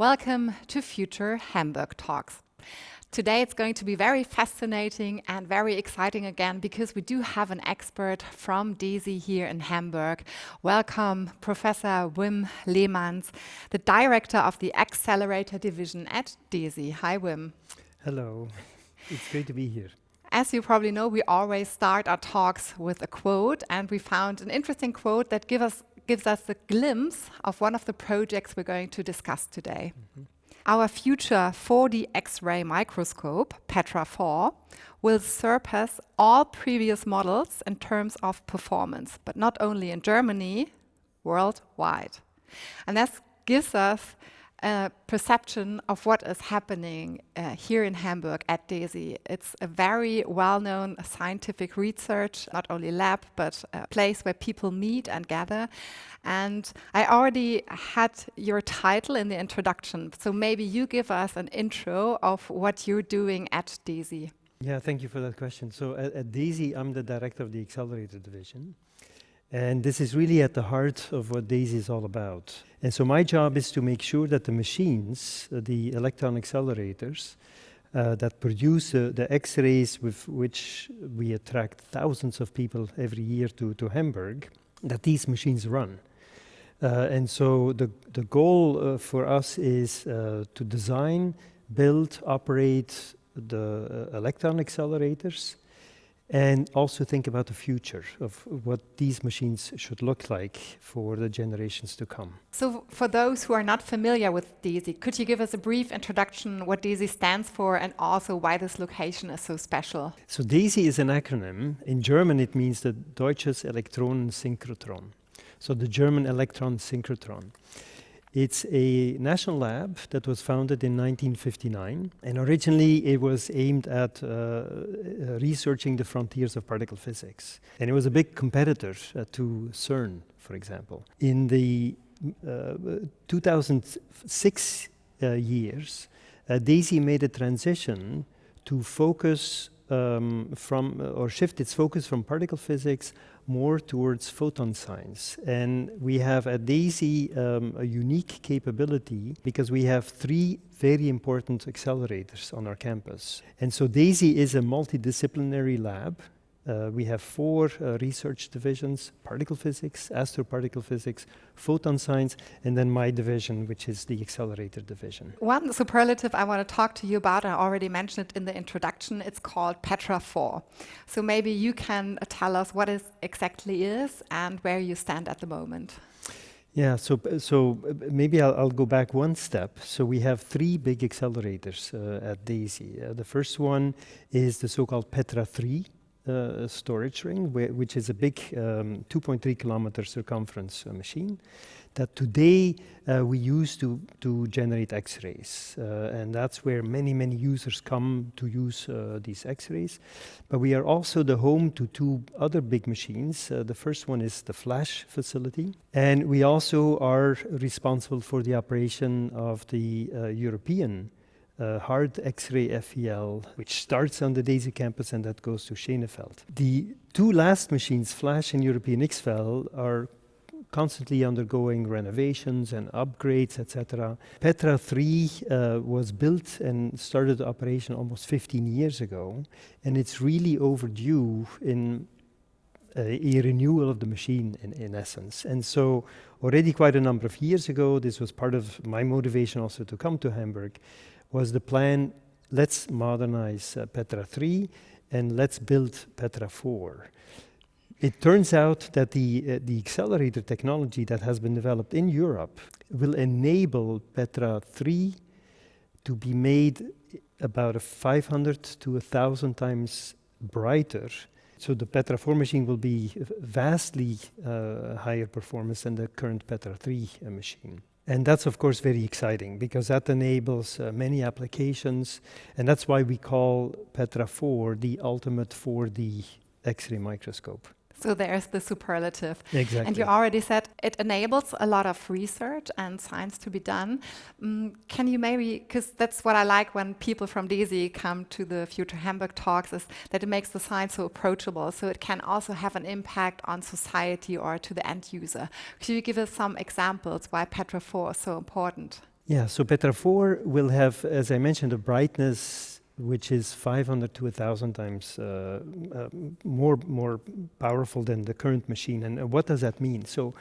Welcome to Future Hamburg Talks. Today it's going to be very fascinating and very exciting again because we do have an expert from DESY here in Hamburg. Welcome, Professor Wim Leemans, the director of the Accelerator Division at DESY. Hi, Wim. Hello, it's great to be here. As you probably know, we always start our talks with a quote, and we found an interesting quote that gives us a glimpse of one of the projects we're going to discuss today. Our future 4D X-ray microscope, PETRA IV, will surpass all previous models in terms of performance, but not only in Germany, worldwide. And this gives us a perception of what is happening here in Hamburg at DESY. It's a very well-known scientific research, not only lab, but a place where people meet and gather. And I already had your title in the introduction, so maybe you give us an intro of what you're doing at DESY. Yeah, thank you for that question. So at DESY, I'm the director of the Accelerator Division. And this is really at the heart of what DESY is all about. And so my job is to make sure that the machines, the electron accelerators, that produce the X-rays with which we attract thousands of people every year to Hamburg, that these machines run. And so the goal for us is to design, build, operate the electron accelerators, and also think about the future of what these machines should look like for the generations to come. So for those who are not familiar with DESY, could you give us a brief introduction what DESY stands for and also why this location is so special? So DESY is an acronym. In German it means the Deutsches Elektronen-Synchrotron. So the German electron synchrotron. It's a national lab that was founded in 1959, and originally it was aimed at researching the frontiers of particle physics. And it was a big competitor to CERN, for example. In the 2006 years, DESY made a transition to focus shift its focus from particle physics more towards photon science. And we have at DESY a unique capability because we have three very important accelerators on our campus. And so DESY is a multidisciplinary lab. We have four research divisions: particle physics, astroparticle physics, photon science, and then my division, which is the accelerator division. One superlative I want to talk to you about, I already mentioned it in the introduction, it's called PETRA IV. So maybe you can tell us what it exactly is and where you stand at the moment. Yeah, so maybe I'll go back one step. So we have three big accelerators at DESY. The first one is the so-called PETRA IV storage ring, which is a big 2.3 kilometer circumference machine that today we use to generate X-rays. And that's where many users come to use these X-rays. But we are also the home to two other big machines. The first one is the flash facility. And we also are responsible for the operation of the European hard X-ray FEL, which starts on the DESY campus and that goes to Schenefeld. The two last machines, Flash and European XFEL, are constantly undergoing renovations and upgrades, etc. PETRA III was built and started operation almost 15 years ago, and it's really overdue in a renewal of the machine in essence. And so already quite a number of years ago, this was part of my motivation also to come to Hamburg, was the plan, let's modernize PETRA III and let's build PETRA IV. It turns out that the accelerator technology that has been developed in Europe will enable PETRA III to be made about 500 to 1,000 times brighter. So the PETRA IV machine will be vastly higher performance than the current PETRA III machine. And that's, of course, very exciting because that enables many applications. And that's why we call PETRA IV the ultimate 4D X-ray microscope. So there's the superlative. Exactly. And you already said it enables a lot of research and science to be done. Can you maybe, because that's what I like when people from DESY come to the Future Hamburg talks, is that it makes the science so approachable, so it can also have an impact on society or to the end user. Could you give us some examples why PETRA IV is so important? Yeah, so PETRA IV will have, as I mentioned, a brightness which is 500 to 1,000 times more powerful than the current machine. And what does that mean? So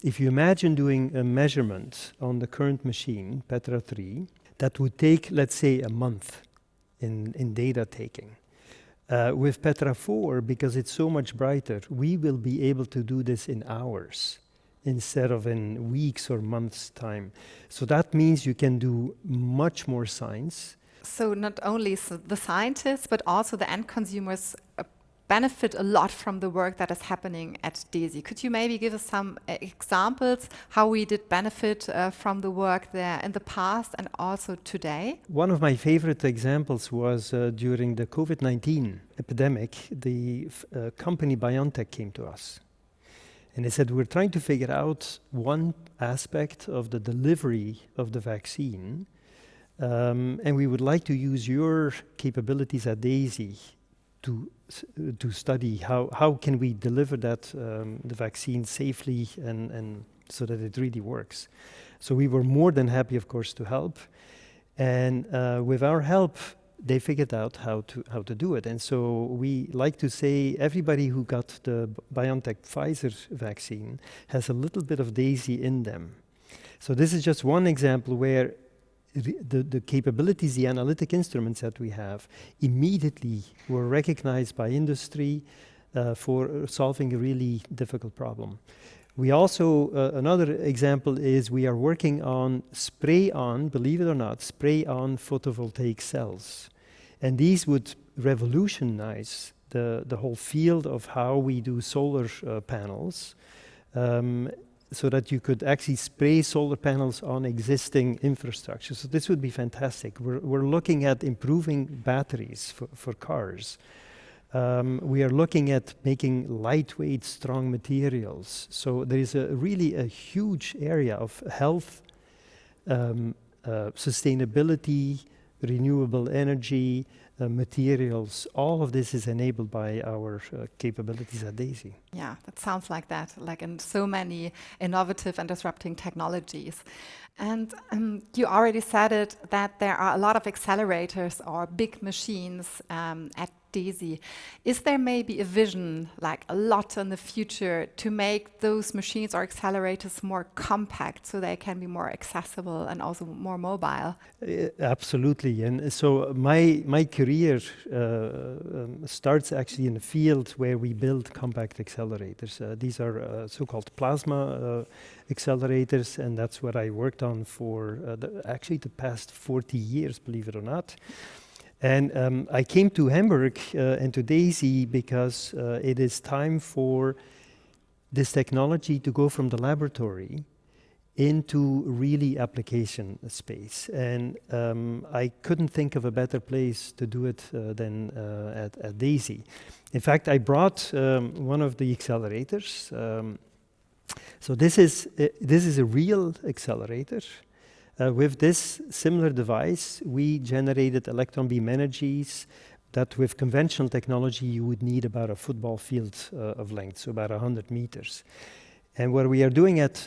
if you imagine doing a measurement on the current machine, PETRA III, that would take, let's say, a month in data taking. With PETRA IV, because it's so much brighter, we will be able to do this in hours instead of in weeks or months' time. So that means you can do much more science. So not only the scientists, but also the end consumers benefit a lot from the work that is happening at DESY. Could you maybe give us some examples how we did benefit from the work there in the past and also today? One of my favorite examples was during the COVID-19 epidemic, the company BioNTech came to us. And they said, we're trying to figure out one aspect of the delivery of the vaccine, and we would like to use your capabilities at DESY to study how can we deliver that the vaccine safely and so that it really works. So we were more than happy, of course, to help. And with our help, they figured out how to do it. And so we like to say everybody who got the BioNTech Pfizer vaccine has a little bit of DESY in them. So this is just one example where the capabilities, the analytic instruments that we have, immediately were recognized by industry for solving a really difficult problem. We also, another example is we are working on spray-on, believe it or not, spray-on photovoltaic cells. And these would revolutionize the whole field of how we do solar panels, so that you could actually spray solar panels on existing infrastructure. So this would be fantastic. We're looking at improving batteries for cars. We are looking at making lightweight, strong materials. So there is really a huge area of health, sustainability, renewable energy, materials. All of this is enabled by our capabilities at DESY. Yeah, that sounds like that, like in so many innovative and disrupting technologies. And you already said it, that there are a lot of accelerators or big machines at DESY. Is there maybe a vision, like a lot in the future, to make those machines or accelerators more compact so they can be more accessible and also more mobile? Absolutely. And so my career starts actually in a field where we build compact accelerators. These are so-called plasma accelerators, and that's what I worked on for actually the past 40 years, believe it or not. And I came to Hamburg and to DESY because it is time for this technology to go from the laboratory into really application space. And I couldn't think of a better place to do it than at DESY. In fact, I brought one of the accelerators. So this is a real accelerator. With this similar device, we generated electron beam energies that with conventional technology you would need about a football field of length, so about 100 meters. And what we are doing at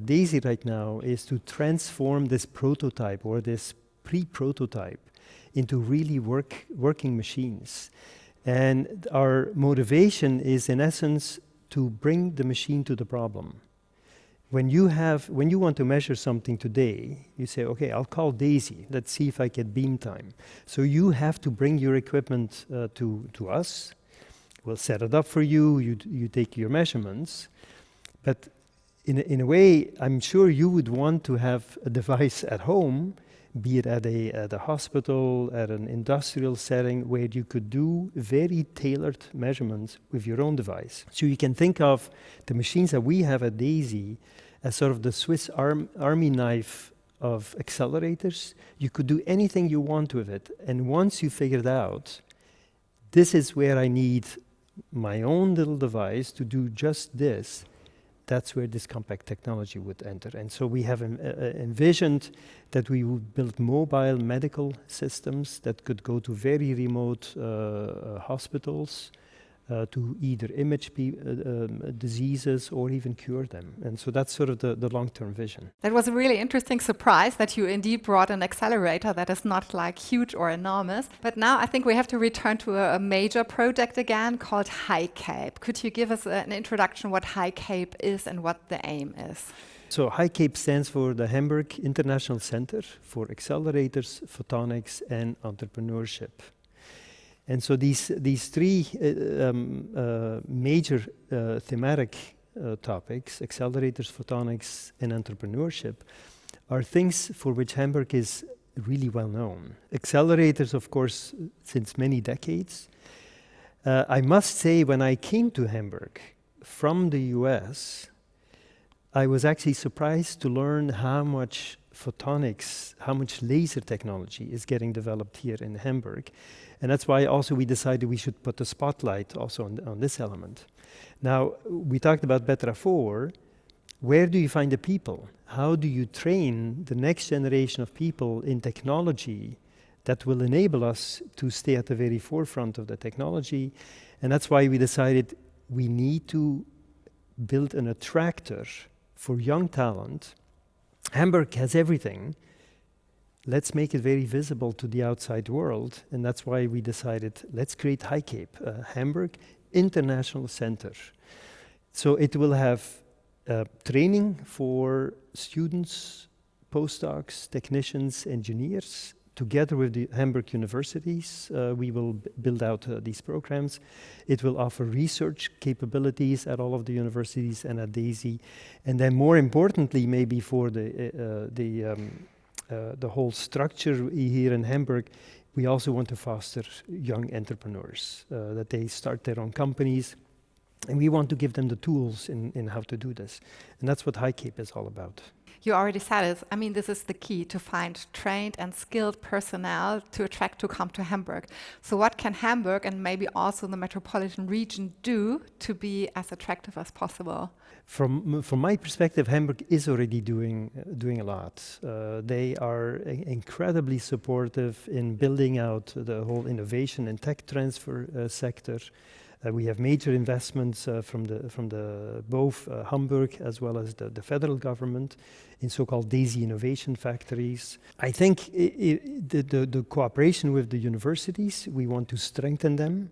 DESY right now is to transform this prototype or this pre-prototype into really working machines. And our motivation is, in essence, to bring the machine to the problem. When you want to measure something today, you say, okay, I'll call DESY. Let's see if I get beam time. So you have to bring your equipment to us. We'll set it up for you. You take your measurements. But in a way, I'm sure you would want to have a device at home, be it at a hospital, at an industrial setting, where you could do very tailored measurements with your own device. So you can think of the machines that we have at DESY as sort of the Swiss Army knife of accelerators. You could do anything you want with it. And once you figured out, this is where I need my own little device to do just this, that's where this compact technology would enter. And so we have envisioned that we would build mobile medical systems that could go to very remote hospitals, to either image diseases or even cure them. And so that's sort of the long-term vision. That was a really interesting surprise that you indeed brought an accelerator that is not like huge or enormous. But now I think we have to return to a major project again called HICAPE. Could you give us an introduction what HICAPE is and what the aim is? So HICAPE stands for the Hamburg International Center for Accelerators, Photonics and Entrepreneurship. And so these three major thematic topics, accelerators, photonics, and entrepreneurship, are things for which Hamburg is really well known. Accelerators, of course, since many decades. I must say, when I came to Hamburg from the US, I was actually surprised to learn how much photonics, how much laser technology is getting developed here in Hamburg. And that's why also we decided we should put the spotlight also on this element. Now, we talked about PETRA IV. Where do you find the people? How do you train the next generation of people in technology that will enable us to stay at the very forefront of the technology? And that's why we decided we need to build an attractor for young talent. Hamburg has everything. Let's make it very visible to the outside world. And that's why we decided, let's create HICAPE, Hamburg International Center. So it will have training for students, postdocs, technicians, engineers. Together with the Hamburg universities, we will build out these programs. It will offer research capabilities at all of the universities and at DESY. And then more importantly, maybe for the whole structure here in Hamburg, we also want to foster young entrepreneurs, that they start their own companies. And we want to give them the tools in how to do this. And that's what HICAPE is all about. You already said it. I mean, this is the key, to find trained and skilled personnel to attract to come to Hamburg. So what can Hamburg and maybe also the metropolitan region do to be as attractive as possible? From my perspective, Hamburg is already doing a lot. They are incredibly supportive in building out the whole innovation and tech transfer sector. We have major investments from both Hamburg as well as the federal government in so-called DESY innovation factories. I think the cooperation with the universities, we want to strengthen them.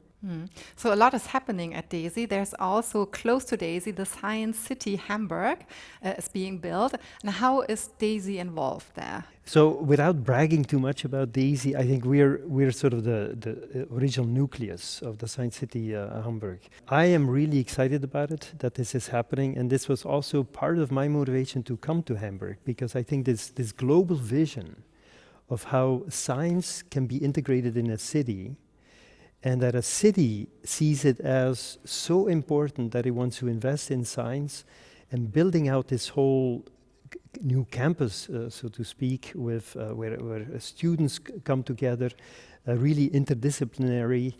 So a lot is happening at DESY. There's also close to DESY, the Science City Hamburg is being built. And how is DESY involved there? So without bragging too much about DESY, I think we're sort of the original nucleus of the Science City Hamburg. I am really excited about it, that this is happening. And this was also part of my motivation to come to Hamburg, because I think this global vision of how science can be integrated in a city, and that a city sees it as so important that it wants to invest in science, and building out this whole new campus, so to speak, with where students come together, really interdisciplinary.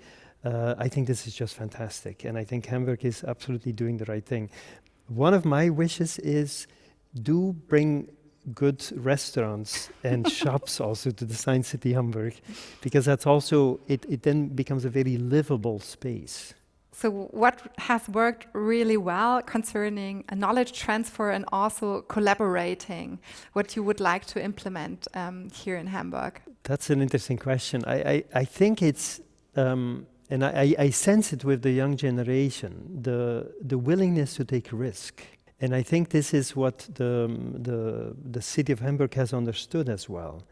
I think this is just fantastic, and I think Hamburg is absolutely doing the right thing. One of my wishes is, do bring good restaurants and shops also to the Science City Hamburg, because that's also, it then becomes a very livable space. So what has worked really well concerning a knowledge transfer and also collaborating, what you would like to implement here in Hamburg? That's an interesting question. I think it's, and I sense it with the young generation, the willingness to take risk. And I think this is what the city of Hamburg has understood as well,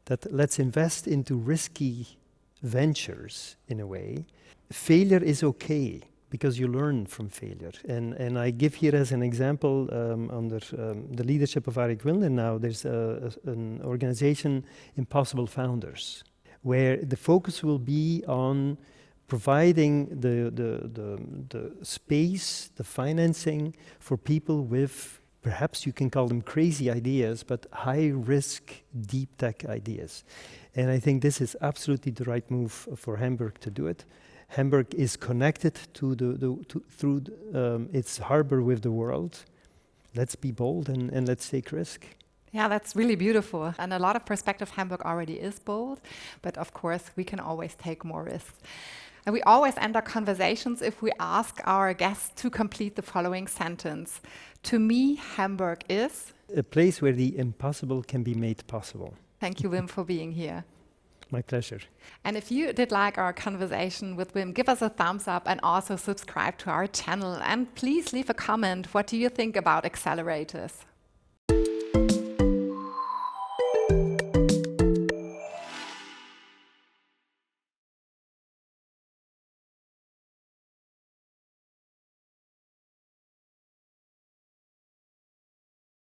that let's invest into risky ventures in a way. Failure is okay, because you learn from failure. And I give here as an example, under the leadership of Arik Wilner now, there's an organization, Impossible Founders, where the focus will be on providing the space, the financing for people with, perhaps you can call them crazy ideas, but high risk, deep tech ideas. And I think this is absolutely the right move for Hamburg to do it. Hamburg is connected to through its harbor with the world. Let's be bold and let's take risk. Yeah, that's really beautiful. And a lot of perspective, Hamburg already is bold, but of course we can always take more risks. And we always end our conversations if we ask our guests to complete the following sentence. To me, Hamburg is... A place where the impossible can be made possible. Thank you, Wim, for being here. My pleasure. And if you did like our conversation with Wim, give us a thumbs up and also subscribe to our channel. And please leave a comment. What do you think about accelerators?